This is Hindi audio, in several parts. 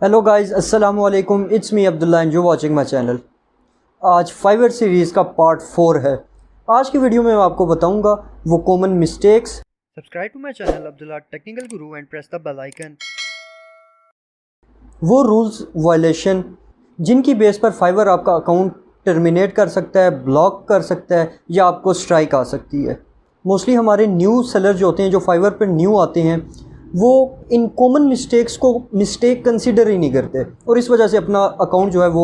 हेलो गाइस, अस्सलाम वालेकुम। It's me Abdullah and you watching my channel. आज फाइवर सीरीज़ का पार्ट 4 है। आज की वीडियो में मैं आपको बताऊंगा वो common mistakes. Subscribe to my channel Abdullah technical guru and press the bell icon. वो रूल्स वायलेशन जिनकी बेस पर फाइवर आपका अकाउंट टर्मिनेट कर सकता है, ब्लॉक कर सकता है या आपको स्ट्राइक आ सकती है। मोस्टली हमारे न्यू सेलर जो होते हैं, जो फाइवर पर न्यू आते हैं, वो इन कॉमन मिस्टेक्स को मिस्टेक कंसीडर ही नहीं करते और इस वजह से अपना अकाउंट जो है वो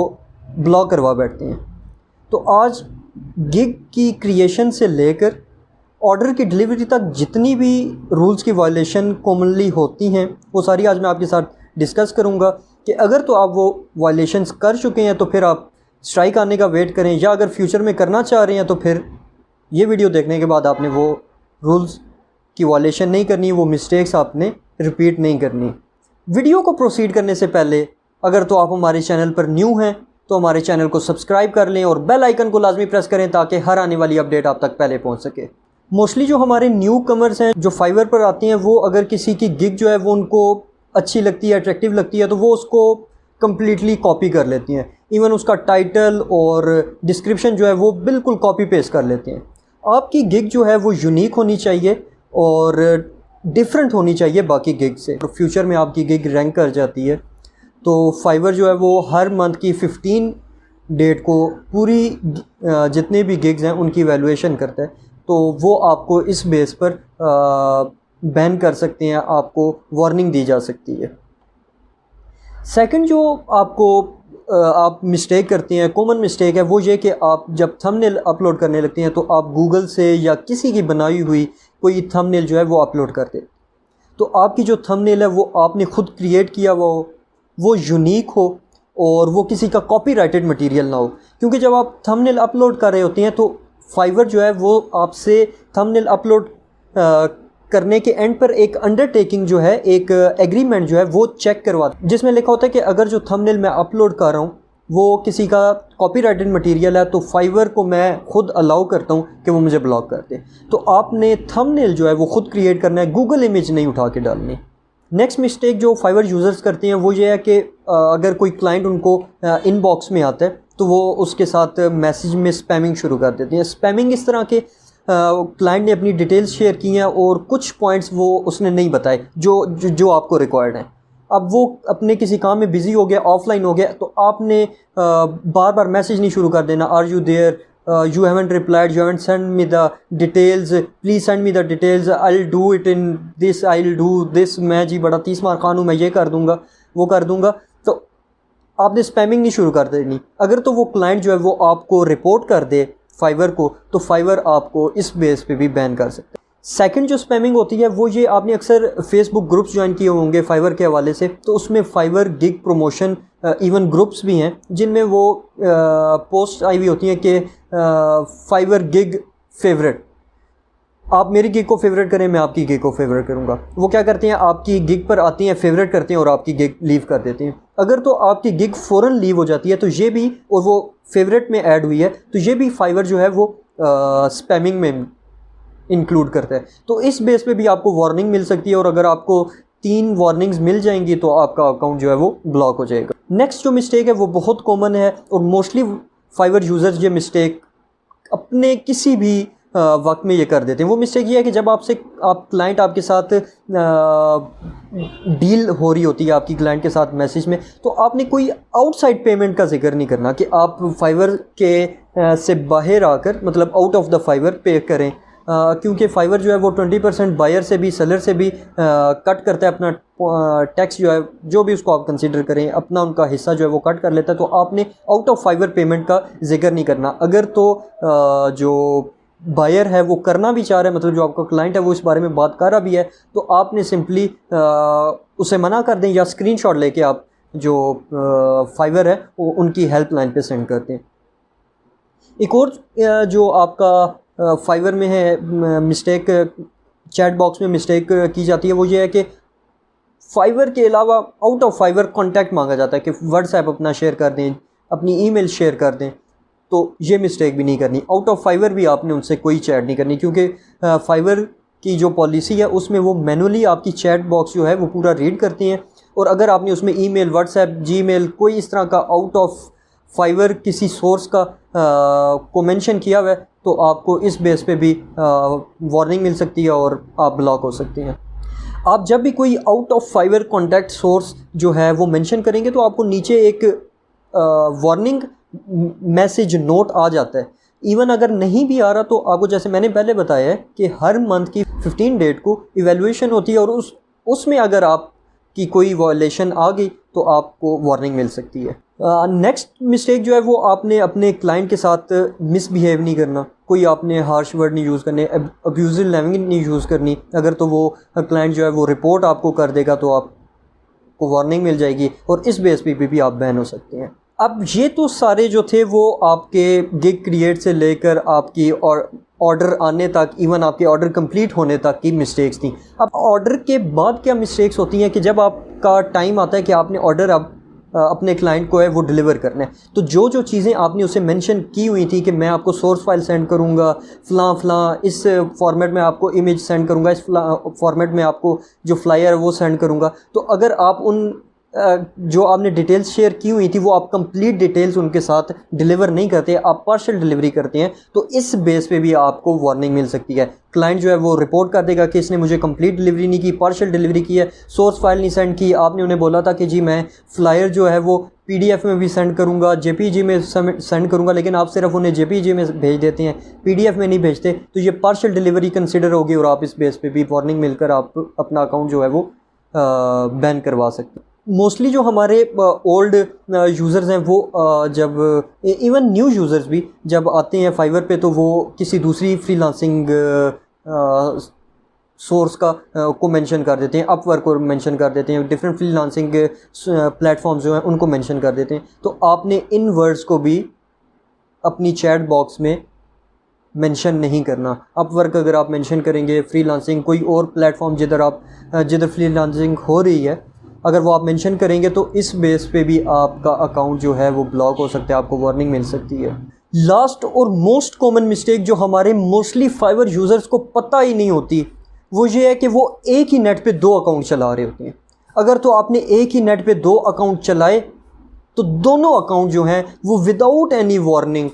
ब्लॉक करवा बैठते हैं। तो आज गिग की क्रिएशन से लेकर ऑर्डर की डिलीवरी तक जितनी भी रूल्स की वायलेशन कॉमनली होती हैं वो सारी आज मैं आपके साथ डिस्कस करूंगा कि अगर तो आप वो वायलेशंस कर चुके हैं तो फिर आप स्ट्राइक आने का वेट करें, या अगर फ्यूचर में करना चाह रहे हैं तो फिर ये वीडियो देखने के बाद आपने वो रूल्स की वायलेशन नहीं करनी, वो मिस्टेक्स आपने रिपीट नहीं करनी। वीडियो को प्रोसीड करने से पहले अगर तो आप हमारे चैनल पर न्यू हैं तो हमारे चैनल को सब्सक्राइब कर लें और बेल आइकन को लाजमी प्रेस करें ताकि हर आने वाली अपडेट आप तक पहले पहुंच सके। मोस्टली जो हमारे न्यू कमर्स हैं जो फाइवर पर आती हैं, वो अगर किसी की गिग जो है वो उनको अच्छी लगती है, अट्रैक्टिव लगती है, तो वो उसको कम्प्लीटली कॉपी कर लेती हैं। इवन उसका टाइटल और डिस्क्रिप्शन जो है वो बिल्कुल कॉपी पेस्ट कर लेते हैं। आपकी गिग जो है वो यूनिक होनी चाहिए और डिफरेंट होनी चाहिए बाकी गिग से। तो फ्यूचर में आपकी गिग रैंक कर जाती है तो फाइवर जो है वो हर मंथ की 15 डेट को पूरी जितने भी गिग्स हैं उनकी वैल्यूएशन करता है, तो वो आपको इस बेस पर बैन कर सकते हैं, आपको वार्निंग दी जा सकती है। सेकंड जो आपको आप मिस्टेक करती हैं, कॉमन मिस्टेक है, वो ये कि आप जब थंबनेल अपलोड करने लगती हैं तो आप गूगल से या किसी की बनाई हुई कोई थंबनेल जो है वो अपलोड करते। तो आपकी जो थंबनेल है वो आपने खुद क्रिएट किया हुआ हो, वो यूनिक हो और वो किसी का कॉपीराइटेड मटेरियल ना हो। क्योंकि जब आप थंबनेल अपलोड कर रहे होते हैं तो फाइवर जो है वो आपसे थंबनेल अपलोड करने के एंड पर एक अंडरटेकिंग जो है, एक एग्रीमेंट जो है वो चेक करवाता है, जिसमें लिखा होता है कि अगर जो थंबनेल मैं अपलोड कर रहा हूँ वो किसी का कॉपीराइटेड मटेरियल है तो फाइवर को मैं खुद अलाउ करता हूँ कि वो मुझे ब्लॉक कर दे। तो आपने थंबनेल जो है वो खुद क्रिएट करना है, गूगल इमेज नहीं उठा के डालनी। नेक्स्ट मिस्टेक जो फाइवर यूज़र्स करते हैं वो ये है कि अगर कोई क्लाइंट उनको इनबॉक्स में आता है तो वो उसके साथ मैसेज में स्पैमिंग शुरू कर देते हैं। स्पैमिंग इस तरह के क्लाइंट ने अपनी डिटेल्स शेयर की हैं और कुछ पॉइंट्स वो उसने नहीं बताए जो आपको रिक्वायर्ड हैं। अब वो अपने किसी काम में बिज़ी हो गया, ऑफलाइन हो गया, तो आपने बार बार मैसेज नहीं शुरू कर देना, are you there, you haven't replied, you haven't send me the details, please send me the details, I will do it in this, I will do this, मैं जी बड़ा 30 मार खान हूँ, मैं ये कर दूँगा वो कर दूँगा। तो आपने स्पैमिंग नहीं शुरू कर देनी। अगर तो वो क्लाइंट जो है वो आपको रिपोर्ट कर दे फाइवर को, तो फाइवर आपको इस बेस पे भी बैन कर सकता है। सेकंड जो स्पैमिंग होती है वो ये, आपने अक्सर फेसबुक ग्रुप्स ज्वाइन किए होंगे फाइवर के हवाले से, तो उसमें Fiverr gig promotion even groups भी हैं जिनमें वो पोस्ट आई हुई होती हैं कि फाइवर गिग फेवरेट, आप मेरी गिग को फेवरेट करें, मैं आपकी गिग को फेवरेट करूंगा। वो क्या करते हैं, आपकी गिग पर आती हैं, फेवरेट करते हैं और आपकी गिग लीव कर देते हैं। अगर तो आपकी गिग फ़ौरन लीव हो जाती है तो ये भी, और वो फेवरेट में ऐड हुई है तो ये भी फाइवर जो है वो स्पैमिंग में इंक्लूड करता है। तो इस बेस पे भी आपको वार्निंग मिल सकती है और अगर आपको 3 वार्निंग्स मिल जाएंगी तो आपका अकाउंट जो है वो ब्लॉक हो जाएगा। नेक्स्ट जो मिस्टेक है वो बहुत कॉमन है और मोस्टली फाइवर यूज़र्स ये मिस्टेक अपने किसी भी वक्त में ये कर देते हैं। वो मिस्टेक ये है कि जब आप क्लाइंट आपके साथ डील हो रही होती है आपकी क्लाइंट के साथ मैसेज में, तो आपने कोई आउटसाइड पेमेंट का जिक्र नहीं करना कि आप फाइवर के से बाहर आकर, मतलब आउट ऑफ द फाइवर पे करें, क्योंकि फाइवर जो है वो 20% बायर से भी सेलर से भी कट करता है अपना टैक्स जो है, जो भी उसको आप कंसीडर करें, अपना उनका हिस्सा जो है वो कट कर लेता है। तो आपने आउट ऑफ फाइवर पेमेंट का जिक्र नहीं करना। अगर तो जो बायर है वो करना भी चाह रहा है, मतलब जो आपका क्लाइंट है वो इस बारे में बात कर रहा भी है, तो आपने सिंपली उसे मना कर दें या स्क्रीनशॉट लेके आप जो फाइवर है वो उनकी हेल्पलाइन पे सेंड करते हैं। एक और जो आपका फाइवर में है मिस्टेक, चैट बॉक्स में मिस्टेक की जाती है, वो ये है कि फाइवर के अलावा आउट ऑफ फाइवर कॉन्टैक्ट मांगा जाता है कि व्हाट्सएप अपना शेयर कर दें, अपनी ईमेल शेयर कर दें। तो ये मिस्टेक भी नहीं करनी। आउट ऑफ फाइवर भी आपने उनसे कोई चैट नहीं करनी, क्योंकि फाइवर की जो पॉलिसी है उसमें वो मैनुअली आपकी चैट बॉक्स जो है वो पूरा रीड करती हैं और अगर आपने उसमें ईमेल, व्हाट्सएप, जीमेल कोई इस तरह का आउट ऑफ फाइवर किसी सोर्स का को मेंशन किया हुआ है तो आपको इस बेस पे भी वार्निंग मिल सकती है और आप ब्लॉक हो सकते हैं। आप जब भी कोई out of Fiverr contact source जो है वो मेंशन करेंगे तो आपको नीचे एक वार्निंग मैसेज नोट आ जाता है। इवन अगर नहीं भी आ रहा तो आपको, जैसे मैंने पहले बताया है कि हर मंथ की 15 डेट को इवैल्यूएशन होती है और उसमें अगर आपकी कोई वायलेशन आ गई तो आपको वार्निंग मिल सकती है। नेक्स्ट मिस्टेक जो है वो आपने अपने क्लाइंट के साथ मिसबिहेव नहीं करना, कोई आपने हार्श वर्ड नहीं यूज़ करने, अब्यूजिव लैंग्वेज नहीं यूज़ करनी। अगर तो वो क्लाइंट जो है वो रिपोर्ट आपको कर देगा तो आपको वार्निंग मिल जाएगी और इस बेस पे भी आप बैन हो सकते हैं। अब ये तो सारे जो थे वो आपके गिग क्रिएट से लेकर आपकी और ऑर्डर आने तक, इवन आपके ऑर्डर कंप्लीट होने तक की मिस्टेक्स थी। अब ऑर्डर के बाद क्या मिस्टेक्स होती हैं कि जब आपका टाइम आता है कि आपने ऑर्डर अब अपने क्लाइंट को है वो डिलीवर करना है, तो जो जो चीज़ें आपने उसे मेंशन की हुई थी कि मैं आपको सोर्स फाइल सेंड करूंगा, फ़लाँ इस फॉर्मेट में आपको इमेज सेंड करूंगा, इस फॉर्मेट में आपको जो फ्लायर है वो सेंड करूंगा, तो अगर आप उन जो आपने डिटेल्स शेयर की हुई थी वो आप कंप्लीट डिटेल्स उनके साथ डिलीवर नहीं करते, आप पार्शियल डिलीवरी करते हैं, तो इस बेस पे भी आपको वार्निंग मिल सकती है। क्लाइंट जो है वो रिपोर्ट कर देगा कि इसने मुझे कंप्लीट डिलीवरी नहीं की, पार्शियल डिलीवरी की है, सोर्स फाइल नहीं सेंड की। आपने उन्हें बोला था कि जी मैं फ्लायर जो है वो PDF में भी सेंड करूंगा, JPG में सेंड करूंगा, लेकिन आप सिर्फ उन्हें JPG में भेज देते हैं, PDF में नहीं भेजते, तो ये पार्शियल डिलीवरी कंसिडर होगी और आप इस बेस पे भी वार्निंग मिलकर आप अपना अकाउंट जो है वो बैन करवा सकते हैं। मोस्टली जो हमारे ओल्ड यूज़र्स हैं वो जब इवन न्यू यूज़र्स भी जब आते हैं फाइवर पे तो वो किसी दूसरी फ्रीलांसिंग सोर्स का को मेंशन कर देते हैं, अपवर्क को मेंशन कर देते हैं, डिफरेंट फ्रीलांसिंग प्लेटफॉर्म्स जो हैं उनको मेंशन कर देते हैं। तो आपने इन वर्ड्स को भी अपनी चैट बॉक्स में मेंशन नहीं करना। अपवर्क अगर आप मेंशन करेंगे, फ्रीलांसिंग कोई और प्लेटफॉर्म जिधर फ्रीलांसिंग हो रही है अगर वो आप मेंशन करेंगे तो इस बेस पे भी आपका अकाउंट जो है वो ब्लॉक हो सकता है, आपको वार्निंग मिल सकती है। लास्ट और मोस्ट कॉमन मिस्टेक जो हमारे मोस्टली फाइवर यूज़र्स को पता ही नहीं होती वो ये है कि वो एक ही नेट पे 2 अकाउंट चला रहे होते हैं। अगर तो आपने एक ही नेट पे 2 अकाउंट चलाए तो दोनों अकाउंट जो हैं वो विदाउट एनी वार्निंग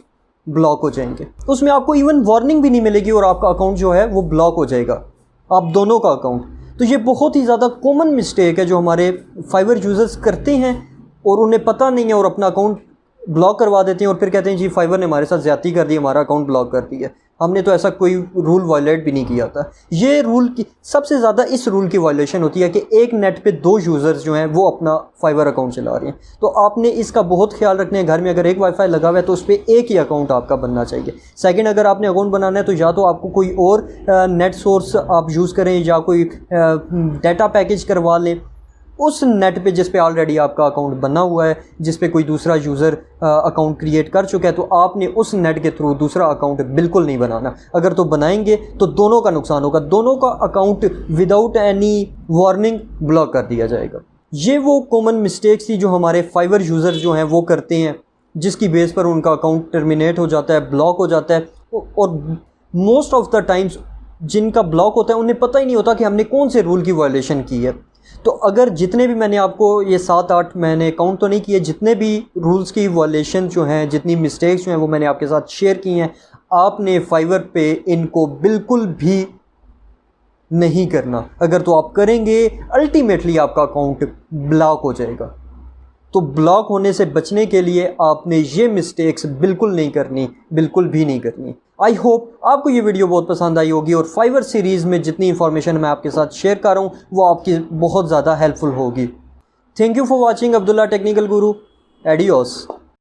ब्लॉक हो जाएंगे, उसमें आपको इवन वार्निंग भी नहीं मिलेगी और आपका अकाउंट जो है वो ब्लॉक हो जाएगा, आप दोनों का अकाउंट। तो ये बहुत ही ज़्यादा कॉमन मिस्टेक है जो हमारे फाइवर यूज़र्स करते हैं और उन्हें पता नहीं है और अपना अकाउंट ब्लॉक करवा देते हैं और फिर कहते हैं जी फाइवर ने हमारे साथ ज़्यादती कर दी, हमारा अकाउंट ब्लॉक कर दिया। हमने तो ऐसा कोई रूल वायलेट भी नहीं किया था। ये रूल की सबसे ज़्यादा इस रूल की वायलेशन होती है कि एक नेट पे 2 यूज़र्स जो हैं वो अपना फाइवर अकाउंट चला रहे हैं, तो आपने इसका बहुत ख्याल रखना है। घर में अगर एक वाईफाई लगा हुआ है तो उस पर एक ही अकाउंट आपका बनना चाहिए। सेकंड, अगर आपने अकाउंट बनाना है तो या तो आपको कोई और नेट सोर्स आप यूज़ करें या कोई डाटा पैकेज करवा लें उस नेट पे जिस पे ऑलरेडी आपका अकाउंट बना हुआ है, जिस पे कोई दूसरा यूज़र अकाउंट क्रिएट कर चुका है, तो आपने उस नेट के थ्रू दूसरा अकाउंट बिल्कुल नहीं बनाना। अगर तो बनाएंगे तो दोनों का नुकसान होगा, दोनों का account without any warning block कर दिया जाएगा। ये वो कॉमन मिस्टेक्स थी जो हमारे फाइवर यूज़र जो हैं वो करते हैं, जिसकी बेस पर उनका अकाउंट टर्मिनेट हो जाता है, ब्लॉक हो जाता है। और मोस्ट ऑफ द टाइम्स जिनका ब्लॉक होता है उन्हें पता ही नहीं होता कि हमने कौन से रूल की वायलेशन की है। तो अगर जितने भी मैंने आपको ये 7-8 मैंने काउंट तो नहीं किए, जितने भी रूल्स की वायलेशन जो हैं, जितनी मिस्टेक्स जो हैं वो मैंने आपके साथ शेयर की हैं, आपने फाइवर पे इनको बिल्कुल भी नहीं करना। अगर तो आप करेंगे अल्टीमेटली आपका अकाउंट ब्लॉक हो जाएगा। तो ब्लॉक होने से बचने के लिए आपने ये मिस्टेक्स बिल्कुल नहीं करनी, बिल्कुल भी नहीं करनी। आई होप आपको ये वीडियो बहुत पसंद आई होगी और फाइवर सीरीज़ में जितनी इन्फॉर्मेशन मैं आपके साथ शेयर कर रहा हूँ वो आपकी बहुत ज़्यादा हेल्पफुल होगी। Thank you for watching Abdullah technical Guru. Adios.